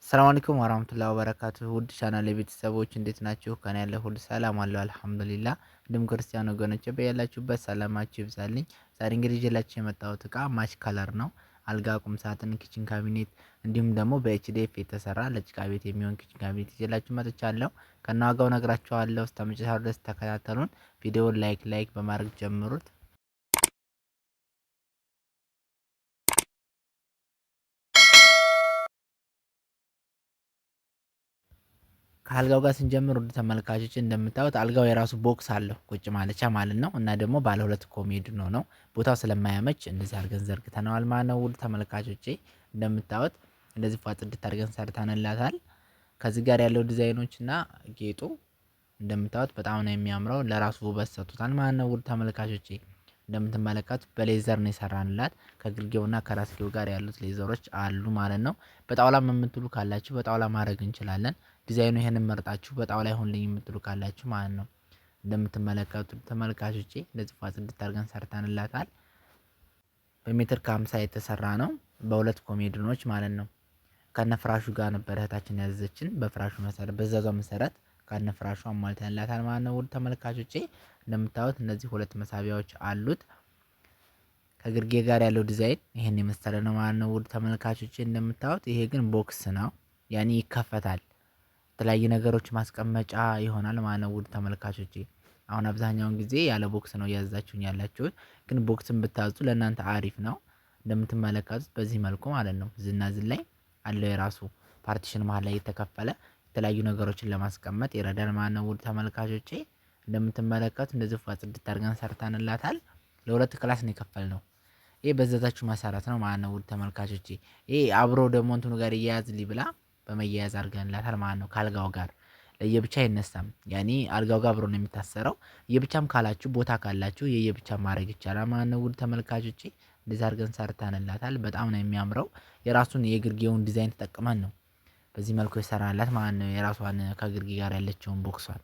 ሰላም አለይኩም ወራህመቱላሂ ወበረካቱሁ ውድ ቻናሌ ቤተሰቦች እንዴት ናችሁ? ከኔ ያለው ሁሉ ሰላም አለው አልሐምዱሊላህ። እንዲሁም ክርስቲያን ወገኖቼ በያላችሁበት ሰላማችሁ ይብዛልኝ። ዛሬ እንግዲህ ይዤላችሁ የመጣሁት እቃ ማች ከለር ነው። አልጋ፣ ቁም ሳጥን፣ ኪችን ካቢኔት እንዲሁም ደግሞ በኤችዲኤፍ የተሰራ ለጭቃ ቤት የሚሆን ኪችን ካቢኔት ይዤላችሁ መጥቻለሁ። ከነዋጋው ነግራችኋለሁ። እስከ መጨረሻው ድረስ ተከታተሉን። ቪዲዮውን ላይክ በማድረግ ጀምሩት። ከአልጋው ጋር ስንጀምር ውድ ተመልካቾች እንደምታዩት አልጋው የራሱ ቦክስ አለው ቁጭ ማለቻ ማለት ነው። እና ደግሞ ባለ ሁለት ኮሜዲኖ ነው። ቦታው ስለማያመች እንደዚህ አድርገን ዘርግተነዋል ማለት ነው። ውድ ተመልካቾቼ እንደምታዩት እንደዚህ ፏ ጽድት አድርገን ሰርተንላታል። ከዚህ ጋር ያለው ዲዛይኖች እና ጌጡ እንደምታዩት በጣም ነው የሚያምረው። ለራሱ ውበት ሰጥቶታል ማለት ነው። ውድ ተመልካቾቼ እንደምትመለከቱት በሌዘር ነው የሰራንላት። ከግርጌውና ከራስጌው ጋር ያሉት ሌዘሮች አሉ ማለት ነው። በጣውላ የምትሉ ካላችሁ በጣውላ ማድረግ እንችላለን። ዲዛይኑ ይሄንን መርጣችሁ በጣውላ ይሁንልኝ የምትሉ ካላችሁ ማለት ነው። እንደምትመለከቱት ተመልካቾቼ እንደዚህ ፏ ጽድት አድርገን ሰርተንላታል። በሜትር ከ50 የተሰራ ነው። በሁለት ኮሜዲኖች ማለት ነው። ከነፍራሹ ጋር ነበር እህታችን ያዘዘችን። በፍራሹ መሰረት በዛዛው መሰረት ከነፍራሹ አሟልተንላታል ማለት ነው። ውድ ተመልካቾቼ እንደምታዩት እነዚህ ሁለት መሳቢያዎች አሉት። ከግርጌ ጋር ያለው ዲዛይን ይሄን የመሰለ ነው ማለት ነው። ውድ ተመልካቾቼ እንደምታዩት ይሄ ግን ቦክስ ነው። ያኔ ይከፈታል። የተለያዩ ነገሮች ማስቀመጫ ይሆናል ማለት ነው። ውድ ተመልካቾቼ አሁን አብዛኛውን ጊዜ ያለ ቦክስ ነው እያዘዛችሁኝ ያላችሁት፣ ግን ቦክስን ብታዙ ለእናንተ አሪፍ ነው። እንደምትመለከቱት በዚህ መልኩ ማለት ነው። ዝናዝን ላይ አለው የራሱ ፓርቲሽን መሀል ላይ የተከፈለ የተለያዩ ነገሮችን ለማስቀመጥ ይረዳል ማለት ነው። ውድ ተመልካቾቼ እንደምትመለከቱት እንደዚህ ፏ ጽድት አድርገን ሰርተንላታል። ለሁለት ክላስ ነው የከፈልነው። ይሄ በዘዛችሁ መሰረት ነው ማለት ነው። ውድ ተመልካቾቼ ይሄ አብሮ ደግሞ እንትኑ ጋር እያያዝልኝ ብላ በመያያዝ አድርገንላታል ማለት ነው። ከአልጋው ጋር ለየብቻ አይነሳም። ያኔ አልጋው ጋር አብሮ ነው የሚታሰረው። የብቻም ካላችሁ ቦታ ካላችሁ የየብቻ ማድረግ ይቻላል ማለት ነው። ውድ ተመልካቾቼ እንደዛ አድርገን ሰርተንላታል። በጣም ነው የሚያምረው። የራሱን የግርጌውን ዲዛይን ተጠቅመን ነው በዚህ መልኩ የሰራላት ማለት ነው። የራሷን ከግርጌ ጋር ያለችውን ቦክሷን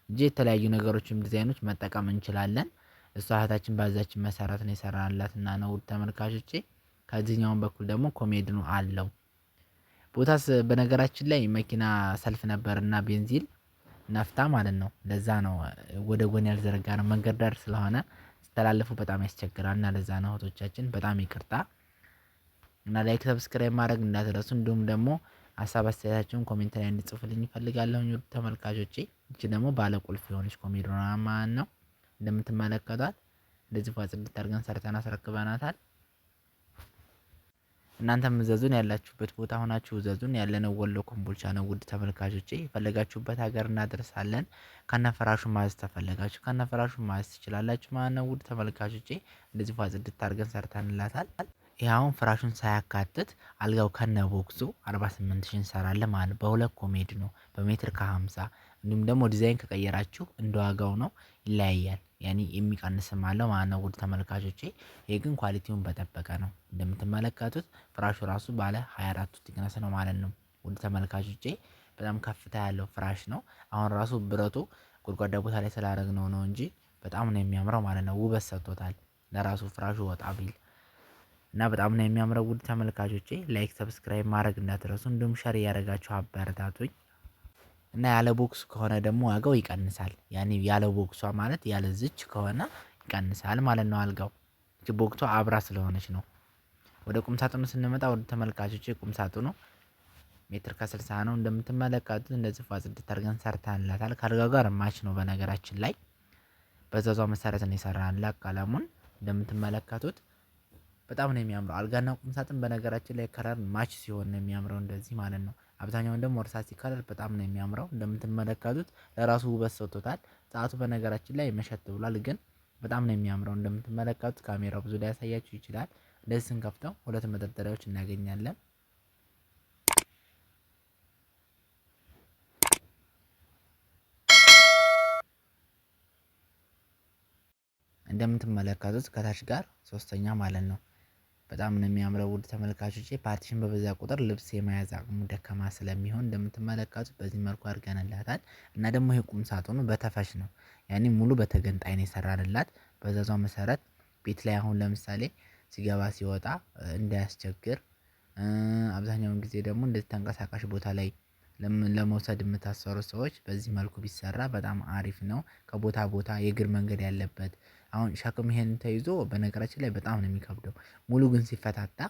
እንጂ የተለያዩ ነገሮችም ዲዛይኖች መጠቀም እንችላለን። እሷ እህታችን ባዛችን መሰረት ነው የሰራላት እና ነው። ውድ ተመልካቾቼ ከዚህኛውን በኩል ደግሞ ኮሜድኑ አለው። ቦታስ በነገራችን ላይ መኪና ሰልፍ ነበርና ቤንዚል ነፍታ ማለት ነው። ለዛ ነው ወደ ጎን ያልዘረጋ ነው። መንገድ ዳር ስለሆነ ሲተላለፉ በጣም ያስቸግራል እና ለዛ ነው። እህቶቻችን በጣም ይቅርታ እና ላይክ ሰብስክራይብ ማድረግ እንዳትረሱ። እንዲሁም ደግሞ ሀሳብ አስተያየታችሁን ኮሜንት ላይ እንድጽፉልኝ እፈልጋለሁ። ውድ ተመልካቾቼ እቺ ደግሞ ባለ ቁልፍ የሆነች ኮሜዲኖ ማለት ነው። እንደምትመለከቷት እንደዚህ ፏ ጽድት አድርገን ሰርተን አስረክበናታል። እናንተም እዘዙን፣ ያላችሁበት ቦታ ሆናችሁ እዘዙን። ያለነው ወሎ ኮምቦልቻ ነው። ውድ ተመልካቾቼ የፈለጋችሁበት ሀገር እናደርሳለን። ከነፈራሹ ማዘዝ ተፈለጋችሁ ከነፈራሹ ማዘዝ ትችላላችሁ ማለት ነው። ውድ ተመልካቾቼ እንደዚህ ፏ ጽድት አድርገን ሰርተንላታል። ይህ አሁን ፍራሹን ሳያካትት አልጋው ከነ ቦክሱ 48 ሺህ እንሰራለን ማለት ነው። በሁለት ኮሜዲ ነው በሜትር ከ50 እንዲሁም ደግሞ ዲዛይን ከቀየራችሁ እንደዋጋው ነው፣ ይለያያል። ያኔ የሚቀንስም አለው ማለት ነው። ውድ ተመልካቾቼ ይሄ ግን ኳሊቲውን በጠበቀ ነው። እንደምትመለከቱት ፍራሹ ራሱ ባለ 24 ቲክነስ ነው ማለት ነው። ውድ ተመልካቾቼ በጣም ከፍታ ያለው ፍራሽ ነው። አሁን ራሱ ብረቱ ጎድጓዳ ቦታ ላይ ስላደረግነው ነው እንጂ በጣም ነው የሚያምረው ማለት ነው። ውበት ሰጥቶታል ለራሱ ፍራሹ ወጣ ቢል እና በጣም ነው የሚያምረው። ውድ ተመልካቾቼ ላይክ ሰብስክራይብ ማድረግ እንዳትረሱ፣ እንዲሁም ሸር እያደረጋችሁ አበረታቱኝ። እና ያለ ቦክስ ከሆነ ደግሞ ዋጋው ይቀንሳል። ያኔ ያለ ቦክሷ ማለት ያለ ዝች ከሆነ ይቀንሳል ማለት ነው። አልጋው እቺ ቦክሷ አብራ ስለሆነች ነው። ወደ ቁም ሳጥኑ ስንመጣ ወደ ተመልካቾቼ ቁም ሳጥኑ ሜትር ከ60 ነው። እንደምትመለከቱት እንደዚህ ፏ ጽድት አድርገን ሰርተንላታል። ከአልጋው ጋር ማች ነው በነገራችን ላይ በዛዛው መሰረት ነው የሰራንላት። ቀለሙን እንደምትመለከቱት በጣም ነው የሚያምረው። አልጋና ቁም ሳጥን በነገራችን ላይ ከለር ማች ሲሆን ነው የሚያምረው እንደዚህ ማለት ነው። አብዛኛውን ደግሞ እርሳሲ ከለር በጣም ነው የሚያምረው። እንደምትመለከቱት ለራሱ ውበት ሰጥቶታል። ሰዓቱ በነገራችን ላይ መሸት ብሏል፣ ግን በጣም ነው የሚያምረው። እንደምትመለከቱት ካሜራው ብዙ ላይ ያሳያችሁ ይችላል። እንደዚህ ስንከፍተው ሁለት መደርደሪያዎች እናገኛለን። እንደምትመለከቱት ከታች ጋር ሶስተኛ ማለት ነው። በጣም ነው የሚያምረው። ውድ ተመልካቾቼ ፓርቲሽን በበዛ ቁጥር ልብስ የመያዝ አቅሙ ደካማ ስለሚሆን እንደምትመለከቱት በዚህ መልኩ አድርገንላታል። እና ደግሞ ይሄ ቁም ሳጥኑ በተፈሽ ነው፣ ያኔ ሙሉ በተገንጣይ ነው የሰራንላት። በዛዛው መሰረት ቤት ላይ አሁን ለምሳሌ ሲገባ ሲወጣ እንዳያስቸግር አብዛኛውን ጊዜ ደግሞ እንደዚህ ተንቀሳቃሽ ቦታ ላይ ለመውሰድ የምታሰሩ ሰዎች በዚህ መልኩ ቢሰራ በጣም አሪፍ ነው። ከቦታ ቦታ የእግር መንገድ ያለበት አሁን ሸክም ይሄን ተይዞ በነገራችን ላይ በጣም ነው የሚከብደው። ሙሉ ግን ሲፈታታ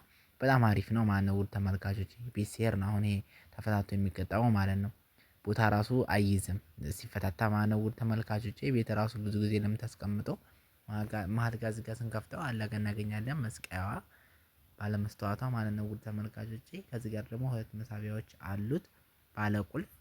በጣም አሪፍ ነው ማለት ነው። ውድ ተመልካቾች ቤት ሲሄድ ነው አሁን ይሄ ተፈታቶ የሚገጠመው ማለት ነው። ቦታ ራሱ አይይዝም ሲፈታታ ማለት ነው። ውድ ተመልካቾቼ ቤት ራሱ ብዙ ጊዜ ለምታስቀምጠው መሃል ጋር እዚህ ጋር ስንከፍተው አለ ጋር እናገኛለን መስቀያዋ ባለመስተዋቷ ማለት ነው። ውድ ተመልካቾቼ ከዚህ ጋር ደግሞ ሁለት መሳቢያዎች አሉት ባለ ቁልፍ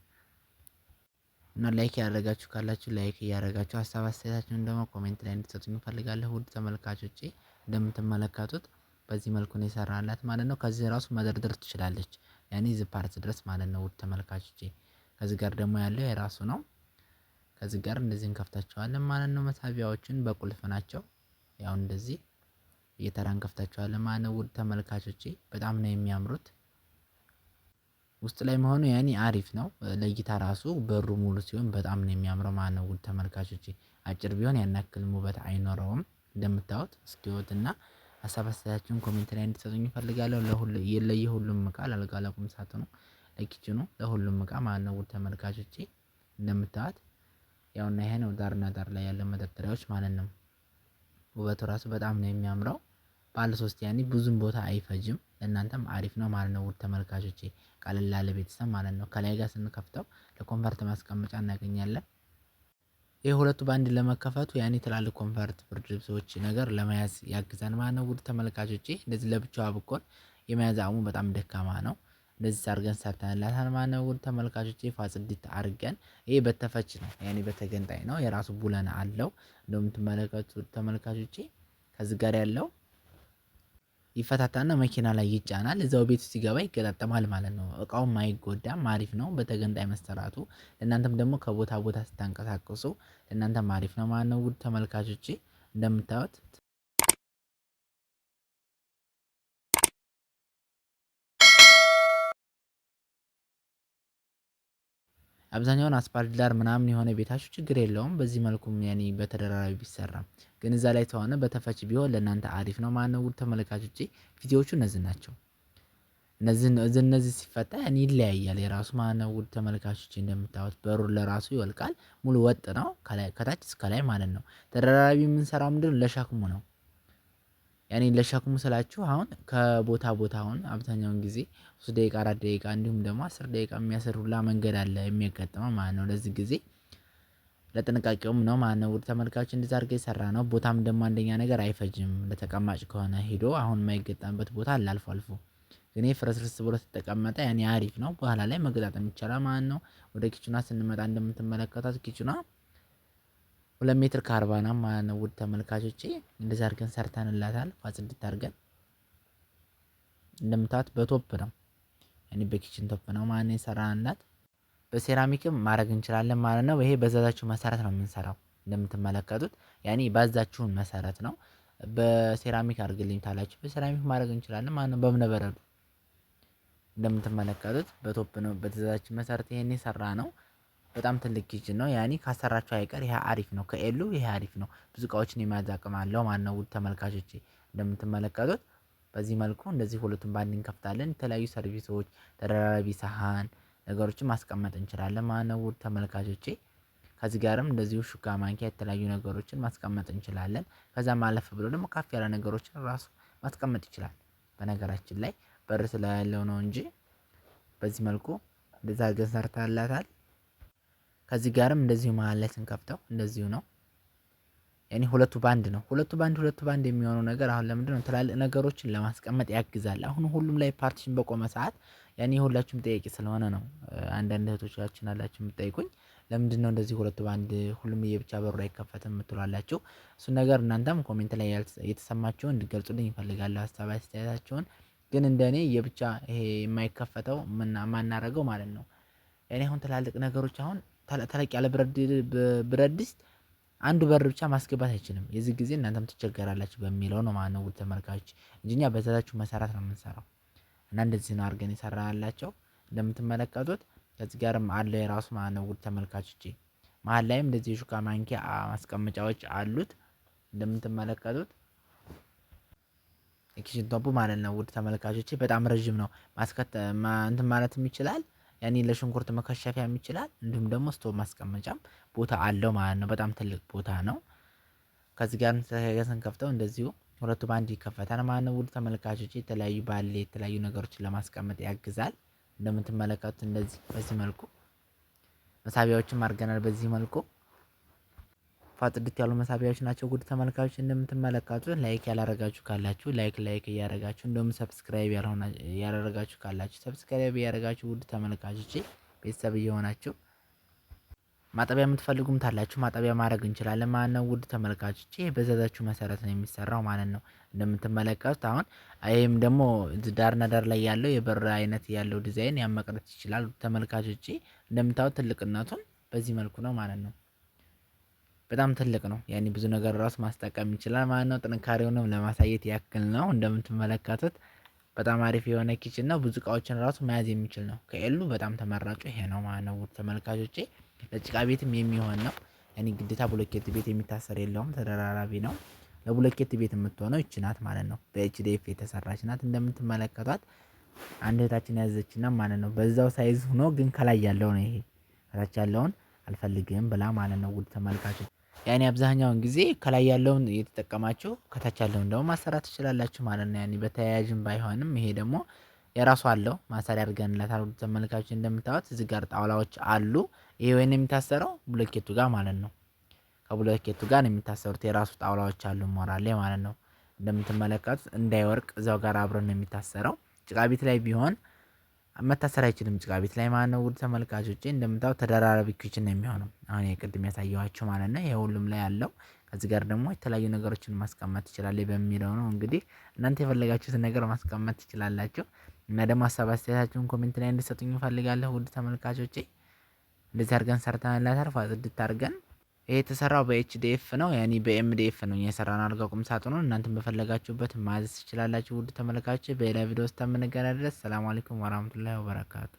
እና ላይክ ያደረጋችሁ ካላችሁ ላይክ እያደረጋችሁ ሀሳብ አስተያየታችሁን ደግሞ ኮሜንት ላይ እንድትሰጡኝ እፈልጋለሁ። ውድ ተመልካቾቼ እንደምትመለከቱት በዚህ መልኩ ነው የሰራላት ማለት ነው። ከዚህ ራሱ መደርደር ትችላለች ያኔ እዚህ ፓርት ድረስ ማለት ነው። ውድ ተመልካቾቼ ከዚህ ጋር ደግሞ ያለው የራሱ ነው። ከዚህ ጋር እንደዚህ እንከፍታቸዋለን ማለት ነው። መሳቢያዎችን በቁልፍ ናቸው። ያው እንደዚህ እየተራ እንከፍታቸዋለን ማለት ነው። ውድ ተመልካቾቼ በጣም ነው የሚያምሩት። ውስጥ ላይ መሆኑ ያኔ አሪፍ ነው። ለእይታ ራሱ በሩ ሙሉ ሲሆን በጣም ነው የሚያምረው ማለት ነው። ውድ ተመልካቾቼ አጭር ቢሆን ያን ያክል ውበት አይኖረውም። እንደምታዩት እስኪወትና ሀሳብ አስተያየታችሁን ኮሜንት ላይ እንድትሰጡኝ እፈልጋለሁ። ለየሁሉም እቃ ለአልጋ ለቁም ሳጥኑ ለኪችኑ ለሁሉም እቃ ማለት ነው። ውድ ተመልካቾቼ እንደምታዩት ያውና ይሄ ነው ዳርና ዳር ላይ ያለ መደርደሪያዎች ማለት ነው። ውበቱ ራሱ በጣም ነው የሚያምረው። ባለ ሶስት ያኔ ብዙም ቦታ አይፈጅም ለእናንተም አሪፍ ነው ማለት ነው። ውድ ተመልካቾቼ ቀለል ያለ ቤተሰብ ማለት ነው። ከላይ ጋር ስንከፍተው ለኮንፈርት ማስቀመጫ እናገኛለን። ይሄ ሁለቱ በአንድ ለመከፈቱ ያኔ ትላልቅ ኮንፈርት ብርድ ልብሶች ነገር ለመያዝ ያግዛል ማለት ነው። ውድ ተመልካቾቼ እንደዚህ ለብቻዋ ብኮን የመያዝ አቅሙ በጣም ደካማ ነው። እንደዚህ አድርገን ሰርተንላታል ማለት ነው። ውድ ተመልካቾቼ ፋጽዲት አድርገን ይሄ በተፈች ነው ያኔ በተገንጣይ ነው የራሱ ቡለን አለው። እንደምትመለከቱት ተመልካቾቼ ከዚህ ጋር ያለው ይፈታታና መኪና ላይ ይጫናል እዛው ቤት ሲገባ ይገጣጠማል ማለት ነው። እቃውም አይጎዳም አሪፍ ነው በተገንጣይ መሰራቱ። ለእናንተም ደግሞ ከቦታ ቦታ ስታንቀሳቅሱ ለእናንተም አሪፍ ነው ማለት ነው። ውድ ተመልካቾቼ እንደምታዩት አብዛኛውን አስፓልት ዳር ምናምን የሆነ ቤታችሁ ችግር የለውም። በዚህ መልኩም ያኔ በተደራራቢ ቢሰራም ግን እዛ ላይ ተሆነ በተፈች ቢሆን ለእናንተ አሪፍ ነው ማለት ነው። ውድ ተመልካቾቼ ቪዲዮዎቹ እነዚህ ናቸው። እነዚህ ሲፈታ ያኔ ይለያያል የራሱ ማለት ነው። ውድ ተመልካቾቼ እንደምታዩት በሩ ለራሱ ይወልቃል ሙሉ ወጥ ነው ከታች እስከ ላይ ማለት ነው። ተደራራቢ የምንሰራው ምንድነው ለሸክሙ ነው። ያኔ ለሸክሙ ስላችሁ አሁን ከቦታ ቦታ አሁን አብዛኛውን ጊዜ 3 ደቂቃ 4 ደቂቃ እንዲሁም ደግሞ 10 ደቂቃ የሚያስር ሁላ መንገድ አለ የሚያጋጥመው ማለት ነው። ለዚህ ጊዜ ለጥንቃቄውም ነው ማለት ነው። ውድ ተመልካቾች እንደዛ አድርገን የሰራነው ቦታም ደግሞ አንደኛ ነገር አይፈጅም። ለተቀማጭ ከሆነ ሄዶ አሁን የማይገጠምበት ቦታ አለ አልፎ አልፎ ግን ይሄ ፍርስርስ ብሎ ተቀመጠ ያኔ አሪፍ ነው። በኋላ ላይ መገጣጠም ይቻላል ማለት ነው። ወደ ኪችኗ ስንመጣ እንደምትመለከቷት ኪችኗ 2 ሜትር ከ40 ነው ማለት ነው። ውድ ተመልካቾቼ እንደዛ አድርገን ሰርተንላታል ፋጽድት አድርገን እንደምታዩት በቶፕ ነው ያኔ በኪችን ቶፕ ነው ማለት ነው የሰራንላት። በሴራሚክም ማድረግ እንችላለን ማለት ነው። ይሄ በዛዛችሁ መሰረት ነው የምንሰራው እንደምትመለከቱት ያኔ ባዛችሁን መሰረት ነው። በሴራሚክ አድርግልኝ ታላችሁ በሴራሚክ ማድረግ እንችላለን ማለት ነው። በእብነበረዱ እንደምትመለከቱት በቶፕ ነው በትዕዛዛችን መሰረት ይሄን የሰራነው። በጣም ትልቅ ኪችን ነው ያኔ ካሰራችሁ አይቀር ይሄ አሪፍ ነው። ከኤሉ ይሄ አሪፍ ነው ብዙ እቃዎችን የመያዝ አቅም አለው ማለት ነው። ውድ ተመልካቾቼ እንደምትመለከቱት በዚህ መልኩ እንደዚህ ሁለቱን በአንድ እንከፍታለን። የተለያዩ ሰርቪሶች ተደራራቢ ሳህን ነገሮችን ማስቀመጥ እንችላለን ማለት ነው። ውድ ተመልካቾቼ ከዚህ ጋርም እንደዚሁ ሹካ ማንኪያ የተለያዩ ነገሮችን ማስቀመጥ እንችላለን። ከዛም አለፍ ብሎ ደግሞ ከፍ ያለ ነገሮችን ራሱ ማስቀመጥ ይችላል። በነገራችን ላይ በር ስላለው ነው እንጂ በዚህ መልኩ እንደዛ አድርገን ሰርተንላታል። ከዚህ ጋርም እንደዚሁ መሃል ላይ ስንከፍተው እንደዚሁ ነው። ያኔ ሁለቱ ባንድ የሚሆነው ነገር አሁን ለምንድነው ትላልቅ ነገሮችን ለማስቀመጥ ያግዛል። አሁን ሁሉም ላይ ፓርቲሽን በቆመ ሰዓት ያኔ ሁላችሁም ጠያቂ ስለሆነ ነው። አንዳንድ እህቶቻችን አላችሁ የምትጠይቁኝ ለምንድነው እንደዚህ ሁለቱ በአንድ ሁሉም የብቻ በሩ አይከፈትም የምትሉ አላችሁ። እሱን ነገር እናንተም ኮሜንት ላይ የተሰማችሁን እንድትገልጹልኝ እፈልጋለሁ ሀሳብ አስተያየታችሁን። ግን እንደኔ የብቻ ይሄ የማይከፈተው ማናረገው ማለት ነው። እኔ አሁን ትላልቅ ነገሮች አሁን ተለቅ ያለ ብረት ድስት አንዱ በር ብቻ ማስገባት አይችልም። የዚህ ጊዜ እናንተም ትቸገራላችሁ በሚለው ነው ማለት ነው። ውድ ተመልካቾች እንጂ እኛ በዛዛችሁ መሰረት ነው የምንሰራው እና እንደዚህ ነው አድርገን የሰራንላቸው እንደምትመለከቱት። ከዚህ ጋርም አለው የራሱ ማለት ነው። ውድ ተመልካቾቼ መሃል ላይም እንደዚህ የሹካ ማንኪያ ማስቀመጫዎች አሉት እንደምትመለከቱት። የኪችን ቶፑ ማለት ነው ውድ ተመልካቾቼ በጣም ረዥም ነው። እንትን ማለትም ይችላል ያኔ ለሽንኩርት መከሸፊያም ይችላል እንዲሁም ደግሞ ስቶቭ ማስቀመጫም ቦታ አለው ማለት ነው። በጣም ትልቅ ቦታ ነው። ከዚህ ጋር ስንከፍተው እንደዚሁ ሁለቱ በአንድ ይከፈታል ማለት ነው። ውድ ተመልካቾቼ የተለያዩ ባሌ የተለያዩ ነገሮችን ለማስቀመጥ ያግዛል። እንደምትመለከቱት እንደዚህ በዚህ መልኩ መሳቢያዎችም አድርገናል። በዚህ መልኩ ጽድት ያሉ መሳቢያዎች ናቸው። ውድ ተመልካቾች እንደምትመለከቱት ላይክ ያላረጋችሁ ካላችሁ ላይክ እያረጋችሁ እንደውም ሰብስክራይብ ያላረጋችሁ ካላችሁ ሰብስክራይብ እያረጋችሁ ውድ ተመልካቾቼ ቤተሰብ እየሆናችሁ ማጠቢያ የምትፈልጉም ታላችሁ ማጠቢያ ማድረግ እንችላለን ማለት ነው። ውድ ተመልካቾቼ በዘዛችሁ መሰረት ነው የሚሰራው ማለት ነው። እንደምትመለከቱት አሁን ይሄም ደግሞ ዳርና ዳር ላይ ያለው የበር አይነት ያለው ዲዛይን ያን መቅረት ይችላል። ተመልካቾቼ እንደምታዩት ትልቅነቱን በዚህ መልኩ ነው ማለት ነው። በጣም ትልቅ ነው ያኔ ብዙ ነገር ራሱ ማስጠቀም ይችላል ማለት ነው። ጥንካሬውንም ለማሳየት ያክል ነው። እንደምትመለከቱት በጣም አሪፍ የሆነ ኪችን ነው። ብዙ እቃዎችን ራሱ መያዝ የሚችል ነው። ከኤሉ በጣም ተመራጩ ይሄ ነው ማለት ነው። ውድ ተመልካቾቼ ለጭቃ ቤትም የሚሆን ነው። ያኔ ግዴታ ብሎኬት ቤት የሚታሰር የለውም ተደራራቢ ነው። ለብሎኬት ቤት የምትሆነው ይቺ ናት ማለት ነው። በኤችዲኤፍ የተሰራች ናት። እንደምትመለከቷት አንድ እህታችን ያዘችና ማለት ነው። በዛው ሳይዝ ሆኖ ግን ከላይ ያለው ነው ይሄ ከታች ያለውን አልፈልግም ብላ ማለት ነው። ውድ ተመልካቾች ያኔ አብዛኛውን ጊዜ ከላይ ያለውን እየተጠቀማችሁ ከታች ያለውን ደግሞ ማሰራት ትችላላችሁ ማለት ነው። ያኔ በተያያዥም ባይሆንም ይሄ ደግሞ የራሱ አለው ማሰሪያ አድርገንላታል። ውድ ተመልካቾች እንደምታዩት እዚህ ጋር ጣውላዎች አሉ። ይሄ ወይን የሚታሰረው ብሎኬቱ ጋር ማለት ነው። ከብሎኬቱ ጋር ነው የሚታሰሩት የራሱ ጣውላዎች አሉ ሞራሌ ማለት ነው። እንደምትመለከቱት እንዳይወርቅ እዛው ጋር አብረን ነው የሚታሰረው። ጭቃ ቤት ላይ ቢሆን መታሰር አይችልም ጭቃ ቤት ላይ ማለት ነው። ውድ ተመልካቾቼ እንደምታዩት ተደራራቢ ኪችን ነው የሚሆነው። አሁን የቅድም ያሳየኋችሁ ማለት ነው። ይሄ ሁሉም ላይ ያለው ከዚህ ጋር ደግሞ የተለያዩ ነገሮችን ማስቀመጥ ትችላለህ በሚለው ነው። እንግዲህ እናንተ የፈለጋችሁትን ነገር ማስቀመጥ ትችላላችሁ። እና ደግሞ ሀሳብ አስተያየታችሁን ኮሜንት ላይ እንድትሰጡኝ እፈልጋለሁ። ውድ ተመልካቾቼ እንደዚህ አድርገን ሰርተንላታል ጽድት አድርገን። ይሄ የተሰራው በኤችዲኤፍ ነው ያኔ በኤምዲኤፍ ነው የሰራነው አልጋ ቁም ሳጥኑን። እናንተም በፈለጋችሁበት ማዘዝ ትችላላችሁ። ውድ ተመልካቾች በሌላ ቪዲዮ ውስጥ እስከምንገናኝ ድረስ ሰላም አለይኩም ወራህመቱላሂ ወበረካቱ።